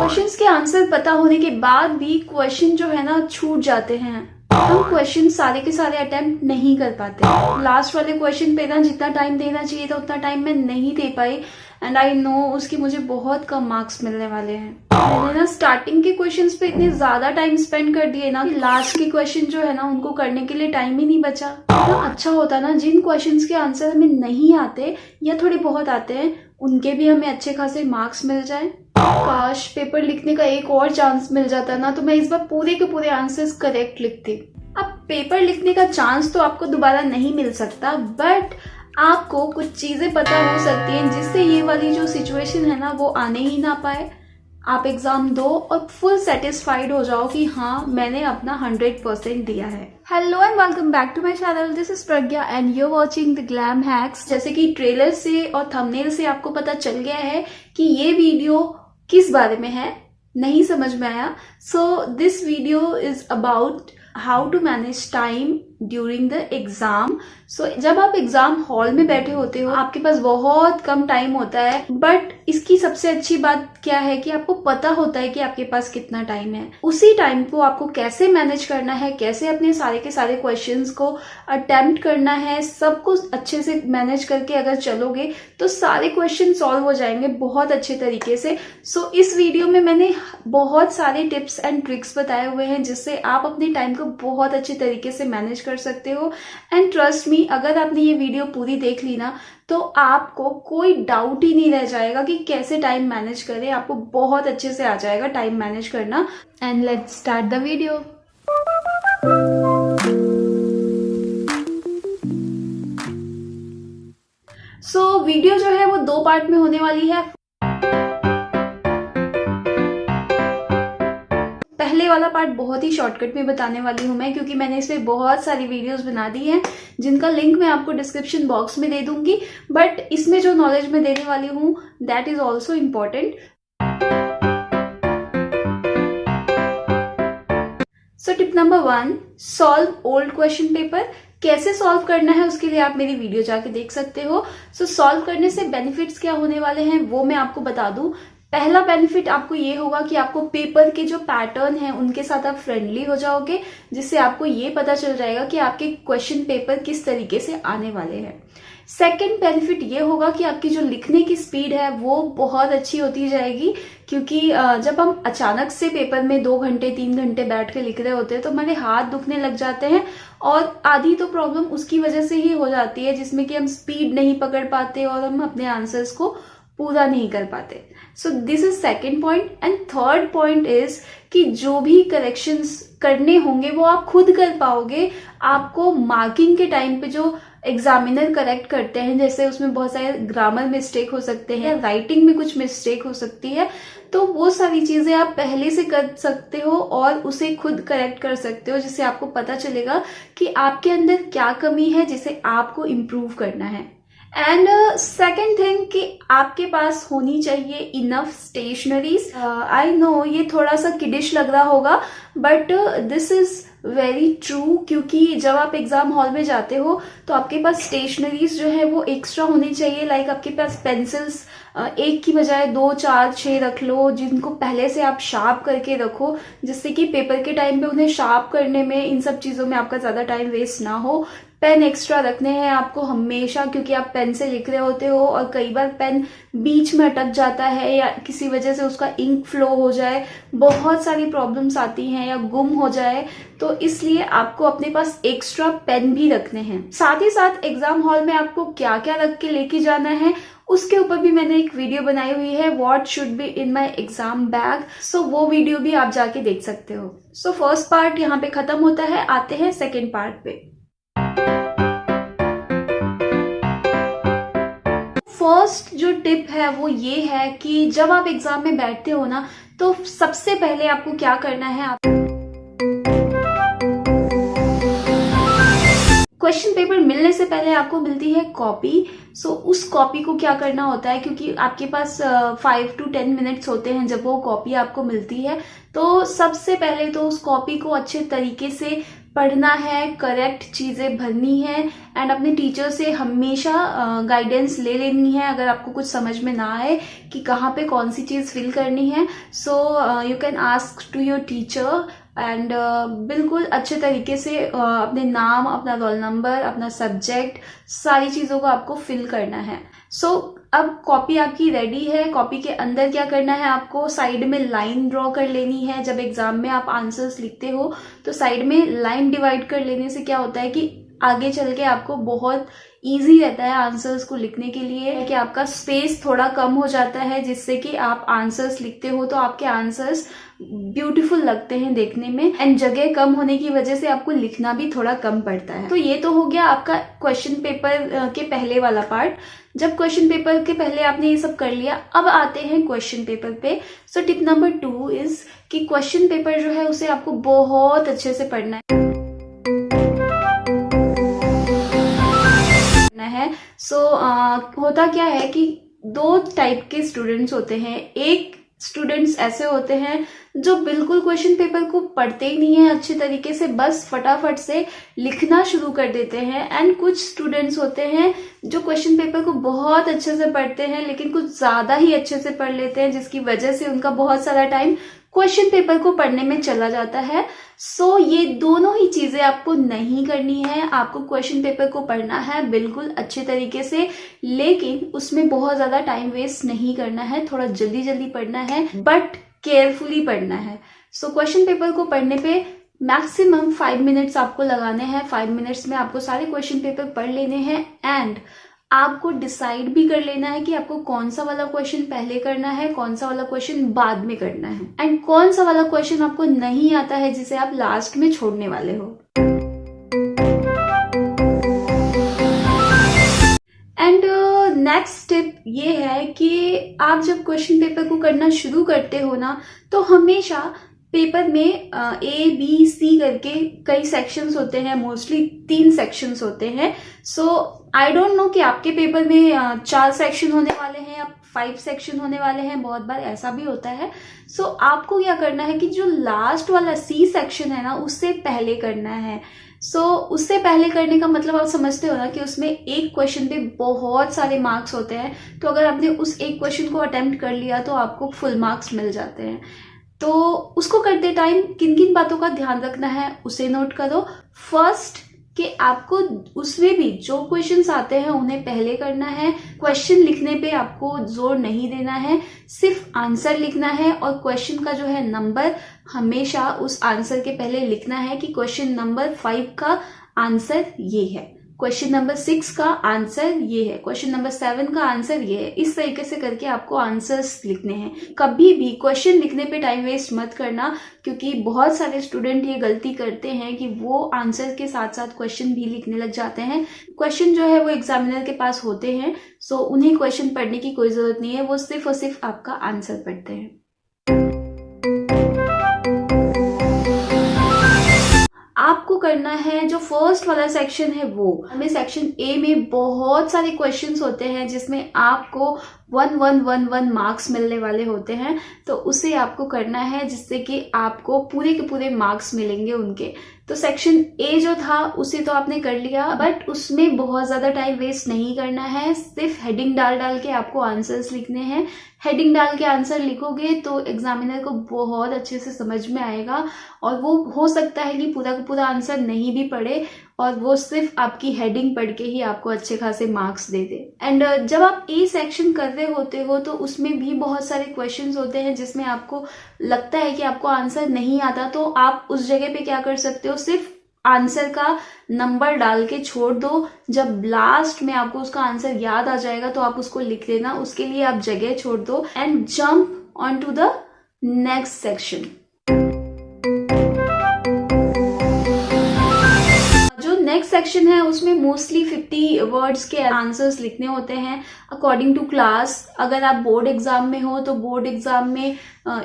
Questions के answer पता होने के बाद भी क्वेश्चन जो है ना छूट जाते हैं। हम क्वेश्चन सारे के सारे अटेम्प्ट नहीं कर पाते। लास्ट वाले क्वेश्चन पे ना जितना टाइम देना चाहिए था उतना टाइम मैं नहीं दे पाई एंड आई नो उसके मुझे बहुत कम मार्क्स मिलने वाले हैं। मैंने ना स्टार्टिंग के क्वेश्चंस पे इतने ज्यादा टाइम स्पेंड कर दिए ना कि लास्ट के क्वेश्चन जो है ना उनको करने के लिए टाइम ही नहीं बचा। इतना अच्छा होता ना जिन क्वेश्चंस के आंसर हमें नहीं आते या थोड़े बहुत आते हैं उनके भी हमें अच्छे खासे मार्क्स मिल जाए। काश पेपर लिखने का एक और चांस मिल जाता ना तो मैं इस बार पूरे के पूरे आंसर्स करेक्ट लिखती। अब पेपर लिखने का चांस तो आपको दोबारा नहीं मिल सकता बट आपको कुछ चीजें पता हो सकती हैं जिससे ये वाली जो सिचुएशन है ना वो आने ही ना पाए। आप एग्जाम दो और फुल सेटिस्फाइड हो जाओ कि हाँ मैंने अपना 100% दिया है। Hello and welcome back to my channel, this is Pragya and you watching the glam hacks. जैसे कि ट्रेलर से और थंबनेल से आपको पता चल गया है कि ये वीडियो किस बारे में है, नहीं समझ में आया। So this video is about how to manage time during the exam. So जब आप एग्जाम हॉल में बैठे होते हो आपके पास बहुत कम टाइम होता है बट इसकी सबसे अच्छी बात क्या है कि आपको पता होता है कि आपके पास कितना टाइम है। उसी टाइम को आपको कैसे मैनेज करना है, कैसे अपने सारे के सारे क्वेश्चंस को अटेम्प्ट करना है, सब कुछ अच्छे से मैनेज करके अगर चलोगे तो सारे क्वेश्चन सॉल्व हो जाएंगे बहुत अच्छे तरीके से। सो इस वीडियो में मैंने बहुत सारे टिप्स एंड ट्रिक्स बताए हुए हैं जिससे आप अपने टाइम को बहुत अच्छे तरीके से मैनेज कर सकते हो। एंड ट्रस्ट मी, अगर आपने ये वीडियो पूरी देख ली ना तो आपको कोई डाउट ही नहीं रह जाएगा कि कैसे टाइम मैनेज करें। आपको बहुत अच्छे से आ जाएगा टाइम मैनेज करना। And let's start the video. So video जो है वो 2 पार्ट में होने वाली है। पहले वाला पार्ट बहुत ही शॉर्टकट में बताने वाली हूँ मैं, क्योंकि मैंने इस पे बहुत सारी वीडियोस बना दी हैं जिनका लिंक मैं आपको डिस्क्रिप्शन बॉक्स में दे दूंगी। बट इसमें जो नॉलेज मैं देने वाली हूँ that is also important. So tip number 1, solve old question paper. कैसे सॉल्व करना है उसके लिए आप मेरी वीडियो जाके देख सकते हो। सो सॉल्व करने से बेनिफिट्स क्या होने वाले हैं वो मैं आपको बता दूं। पहला बेनिफिट आपको ये होगा कि आपको पेपर के जो पैटर्न है उनके साथ आप फ्रेंडली हो जाओगे, जिससे आपको ये पता चल जाएगा कि आपके क्वेश्चन पेपर किस तरीके से आने वाले हैं। सेकंड बेनिफिट ये होगा कि आपकी जो लिखने की स्पीड है वो बहुत अच्छी होती जाएगी, क्योंकि जब हम अचानक से पेपर में 2 घंटे 3 घंटे बैठ के लिख रहे होते हैं तो हमारे हाथ दुखने लग जाते हैं और आधी तो प्रॉब्लम उसकी वजह से ही हो जाती है जिसमें कि हम स्पीड नहीं पकड़ पाते और हम अपने आंसर्स को पूरा नहीं कर पाते। So this is second point. And third point is कि जो भी करेक्शंस करने होंगे वो आप खुद कर पाओगे। आपको मार्किंग के टाइम पे जो एग्जामिनर करेक्ट करते हैं, जैसे उसमें बहुत सारे ग्रामर मिस्टेक हो सकते हैं, राइटिंग में कुछ मिस्टेक हो सकती है, तो वो सारी चीजें आप पहले से कर सकते हो और उसे खुद करेक्ट कर सकते हो, जिससे आपको पता चलेगा कि आपके अंदर क्या कमी है जिसे आपको इम्प्रूव करना है। एंड सेकेंड थिंग कि आपके पास होनी चाहिए इनफ स्टेशनरीज। आई नो ये थोड़ा सा किडिश लग रहा होगा but this is very true, क्योंकि जब आप एग्जाम हॉल में जाते हो तो आपके पास स्टेशनरीज जो है वो एक्स्ट्रा होनी चाहिए। लाइक आपके पास पेंसिल्स एक की बजाय 2 4 6 रख लो, जिनको पहले से आप शार्प करके रखो, जिससे कि पेपर के टाइम पे उन्हें शार्प करने में इन सब चीजों में आपका ज्यादा टाइम वेस्ट ना हो। पेन एक्स्ट्रा रखने हैं आपको हमेशा, क्योंकि आप पेन से लिख रहे होते हो और कई बार पेन बीच में अटक जाता है या किसी वजह से उसका इंक फ्लो हो जाए, बहुत सारी प्रॉब्लम्स आती हैं, या गुम हो जाए, तो इसलिए आपको अपने पास एक्स्ट्रा पेन भी रखने हैं। साथ ही साथ एग्जाम हॉल में आपको क्या क्या रख के लेके जाना है उसके ऊपर भी मैंने एक वीडियो बनाई हुई है, what should be in my exam bag. So वो वीडियो भी आप जाके देख सकते हो। सो फर्स्ट पार्ट यहाँ पे खत्म होता है, आते हैं सेकेंड पार्ट पे। फर्स्ट जो टिप है वो ये है कि जब आप एग्जाम में बैठते हो ना तो सबसे पहले आपको क्या करना है, आप क्वेश्चन पेपर मिलने से पहले आपको मिलती है कॉपी। सो उस कॉपी को क्या करना होता है, क्योंकि आपके पास 5 to 10 मिनट्स होते हैं जब वो कॉपी आपको मिलती है, तो सबसे पहले तो उस कॉपी को अच्छे तरीके से पढ़ना है, करेक्ट चीजें भरनी है एंड अपने टीचर से हमेशा गाइडेंस ले लेनी है अगर आपको कुछ समझ में ना आए कि कहाँ पे कौन सी चीज फिल करनी है। So you can ask to your teacher and बिल्कुल अच्छे तरीके से अपने नाम, अपना रोल नंबर, अपना सब्जेक्ट, सारी चीजों को आपको फिल करना है। अब कॉपी आपकी रेडी है। कॉपी के अंदर क्या करना है, आपको साइड में लाइन ड्रॉ कर लेनी है। जब एग्जाम में आप आंसर्स लिखते हो तो साइड में लाइन डिवाइड कर लेने से क्या होता है कि आगे चल के आपको बहुत इजी रहता है आंसर्स को लिखने के लिए, कि आपका स्पेस थोड़ा कम हो जाता है, जिससे कि आप आंसर्स लिखते हो तो आपके आंसर्स ब्यूटीफुल लगते हैं देखने में एंड जगह कम होने की वजह से आपको लिखना भी थोड़ा कम पड़ता है। तो ये तो हो गया आपका क्वेश्चन पेपर के पहले वाला पार्ट। जब क्वेश्चन पेपर के पहले आपने ये सब कर लिया, अब आते हैं क्वेश्चन पेपर पे। सो टिप नंबर 2 इज कि क्वेश्चन पेपर जो है उसे आपको बहुत अच्छे से पढ़ना है। होता क्या है कि 2 टाइप के स्टूडेंट्स होते हैं। एक स्टूडेंट्स ऐसे होते हैं जो बिल्कुल क्वेश्चन पेपर को पढ़ते ही नहीं है अच्छे तरीके से, बस फटाफट से लिखना शुरू कर देते हैं। एंड कुछ स्टूडेंट्स होते हैं जो क्वेश्चन पेपर को बहुत अच्छे से पढ़ते हैं लेकिन कुछ ज्यादा ही अच्छे से पढ़ लेते हैं, जिसकी वजह से उनका बहुत सारा टाइम क्वेश्चन पेपर को पढ़ने में चला जाता है। सो ये दोनों ही चीजें आपको नहीं करनी है। आपको क्वेश्चन पेपर को पढ़ना है बिल्कुल अच्छे तरीके से, लेकिन उसमें बहुत ज्यादा टाइम वेस्ट नहीं करना है। थोड़ा जल्दी जल्दी पढ़ना है बट केयरफुली पढ़ना है। सो क्वेश्चन पेपर को पढ़ने पे मैक्सिमम 5 मिनट्स आपको लगाने हैं। 5 मिनट्स में आपको सारे क्वेश्चन पेपर पढ़ लेने हैं एंड आपको डिसाइड भी कर लेना है कि आपको कौन सा वाला क्वेश्चन पहले करना है, कौन सा वाला क्वेश्चन बाद में करना है एंड कौन सा वाला क्वेश्चन आपको नहीं आता है जिसे आप लास्ट में छोड़ने वाले हो। एंड नेक्स्ट टिप ये है कि आप जब क्वेश्चन पेपर को करना शुरू करते हो ना, तो हमेशा पेपर में A, B, C करके कई सेक्शंस होते हैं, मोस्टली 3 सेक्शंस होते हैं। सो आई डोंट नो कि आपके पेपर में 4 सेक्शन होने वाले हैं या 5 सेक्शन होने वाले हैं, बहुत बार ऐसा भी होता है। सो आपको क्या करना है कि जो लास्ट वाला C सेक्शन है ना, उससे पहले करना है। उससे पहले करने का मतलब आप समझते हो ना कि उसमें एक क्वेश्चन पे बहुत सारे मार्क्स होते हैं। तो अगर आपने उस एक क्वेश्चन को अटेम्प्ट कर लिया तो आपको फुल मार्क्स मिल जाते हैं। तो उसको करते टाइम किन किन बातों का ध्यान रखना है उसे नोट करो। फर्स्ट, कि आपको उसमें भी जो क्वेश्चंस आते हैं उन्हें पहले करना है। क्वेश्चन लिखने पे आपको जोर नहीं देना है, सिर्फ आंसर लिखना है और क्वेश्चन का जो है नंबर हमेशा उस आंसर के पहले लिखना है कि क्वेश्चन नंबर 5 का आंसर ये है, क्वेश्चन नंबर 6 का आंसर ये है, क्वेश्चन नंबर 7 का आंसर ये है। इस तरीके से करके आपको आंसर्स लिखने हैं। कभी भी क्वेश्चन लिखने पे टाइम वेस्ट मत करना, क्योंकि बहुत सारे स्टूडेंट ये गलती करते हैं कि वो आंसर के साथ साथ क्वेश्चन भी लिखने लग जाते हैं। क्वेश्चन जो है वो एग्जामिनर के पास होते हैं, सो उन्हें क्वेश्चन पढ़ने की कोई जरूरत नहीं है, वो सिर्फ और सिर्फ आपका आंसर पढ़ते हैं। आपको करना है जो फर्स्ट वाला सेक्शन है वो, हमें सेक्शन ए में बहुत सारे क्वेश्चंस होते हैं जिसमें आपको 1111 मार्क्स मिलने वाले होते हैं। तो उसे आपको करना है जिससे कि आपको पूरे के पूरे मार्क्स मिलेंगे उनके। तो सेक्शन ए जो था उसे तो आपने कर लिया, बट उसमें बहुत ज्यादा टाइम वेस्ट नहीं करना है। सिर्फ हेडिंग डाल डाल के आपको आंसर्स लिखने हैं। हेडिंग डाल के आंसर लिखोगे तो एग्जामिनर को बहुत अच्छे से समझ में आएगा और वो हो सकता है कि पूरा का पूरा आंसर नहीं भी पढ़े और वो सिर्फ आपकी हेडिंग पढ़ के ही आपको अच्छे खासे मार्क्स दे दे। एंड जब आप ए सेक्शन कर रहे होते हो तो उसमें भी बहुत सारे क्वेश्चंस होते हैं जिसमें आपको लगता है कि आपको आंसर नहीं आता, तो आप उस जगह पे क्या कर सकते हो, सिर्फ आंसर का नंबर डाल के छोड़ दो। जब लास्ट में आपको उसका आंसर याद आ जाएगा तो आप उसको लिख लेना, उसके लिए आप जगह छोड़ दो and jump on to the next section. Next section है उसमें मोस्टली 50 वर्ड्स के आंसर्स लिखने होते हैं अकॉर्डिंग टू क्लास। अगर आप बोर्ड एग्जाम में हो तो बोर्ड एग्जाम में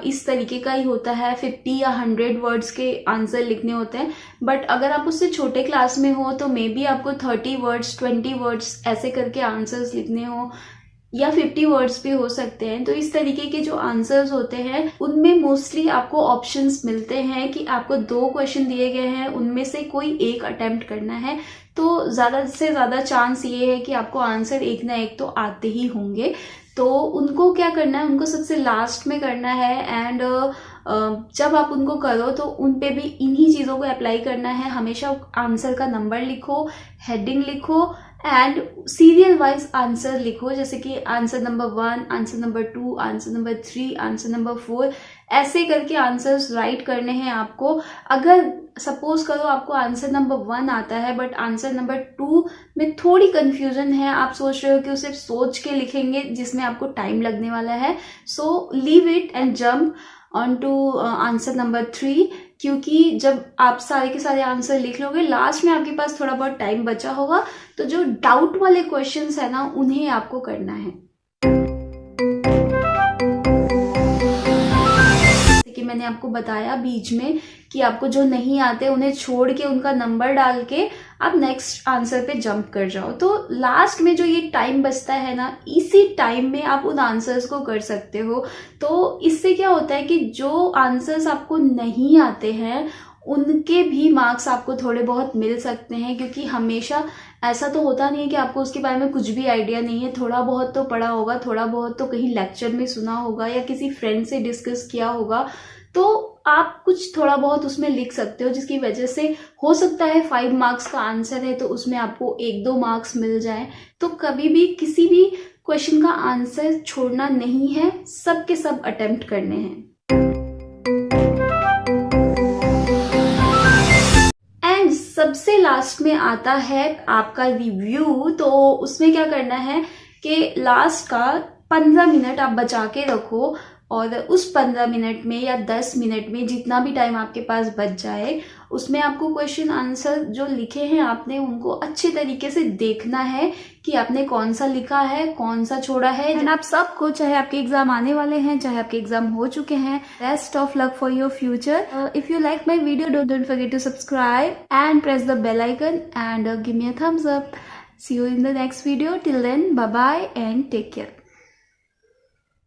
इस तरीके का ही होता है, 50 या 100 वर्ड्स के आंसर लिखने होते हैं। बट अगर आप उससे छोटे क्लास में हो तो मे बी आपको 30 वर्ड्स 20 वर्ड्स ऐसे करके आंसर्स लिखने हो। या 50 वर्ड्स भी हो सकते हैं। तो इस तरीके के जो आंसर्स होते हैं उनमें मोस्टली आपको ऑप्शंस मिलते हैं कि आपको 2 क्वेश्चन दिए गए हैं, उनमें से कोई एक अटेम्प्ट करना है। तो ज्यादा से ज्यादा चांस ये है कि आपको आंसर एक ना एक तो आते ही होंगे। तो उनको क्या करना है, उनको सबसे लास्ट में करना है। एंड जब आप उनको करो तो उन पे भी इन्हीं चीज़ों को अप्लाई करना है। हमेशा आंसर का नंबर लिखो, हेडिंग लिखो एंड सीरियल वाइज आंसर लिखो, जैसे कि answer number 1, answer number 2, answer number 3, answer number 4, ऐसे करके आंसर्स राइट करने हैं आपको। अगर सपोज करो आपको आंसर नंबर 1 आता है बट आंसर नंबर 2 में थोड़ी कंफ्यूजन है, आप सोच रहे हो कि उसे सोच के लिखेंगे जिसमें आपको टाइम लगने वाला है, so leave it and jump on to answer number 3, क्योंकि जब आप सारे के सारे आंसर लिख लोगे लास्ट में आपके पास थोड़ा बहुत टाइम बचा होगा। तो जो डाउट वाले क्वेश्चंस है ना उन्हें आपको करना है। कि मैंने आपको बताया बीच में कि आपको जो नहीं आते उन्हें छोड़ के उनका नंबर डाल के आप नेक्स्ट आंसर पे जंप कर जाओ। तो लास्ट में जो ये टाइम बचता है ना, इसी टाइम में आप उन आंसर्स को कर सकते हो। तो इससे क्या होता है कि जो आंसर्स आपको नहीं आते हैं उनके भी मार्क्स आपको थोड़े बहुत मिल सकते हैं, क्योंकि हमेशा ऐसा तो होता नहीं है कि आपको उसके बारे में कुछ भी आइडिया नहीं है। थोड़ा बहुत तो पढ़ा होगा, थोड़ा बहुत तो कहीं लेक्चर में सुना होगा या किसी फ्रेंड से डिस्कस किया होगा, तो आप कुछ थोड़ा बहुत उसमें लिख सकते हो, जिसकी वजह से हो सकता है 5 मार्क्स का आंसर है तो उसमें आपको 1-2 मार्क्स मिल जाए। तो कभी भी किसी भी क्वेश्चन का आंसर छोड़ना नहीं है, सब के सब अटेम्प्ट करने हैं। सबसे लास्ट में आता है आपका रिव्यू। तो उसमें क्या करना है कि लास्ट का 15 मिनट आप बचा के रखो और उस 15 मिनट में या 10 मिनट में जितना भी टाइम आपके पास बच जाए उसमें आपको क्वेश्चन आंसर जो लिखे हैं आपने उनको अच्छे तरीके से देखना है कि आपने कौन सा लिखा है, कौन सा छोड़ा है। एंड आप सबको, चाहे आपके एग्जाम आने वाले हैं चाहे आपके एग्जाम हो चुके हैं, best of luck for your future. If you like my video don't forget to subscribe and press the bell icon and give me a thumbs up. See you in the next video. Till then, bye bye and take care.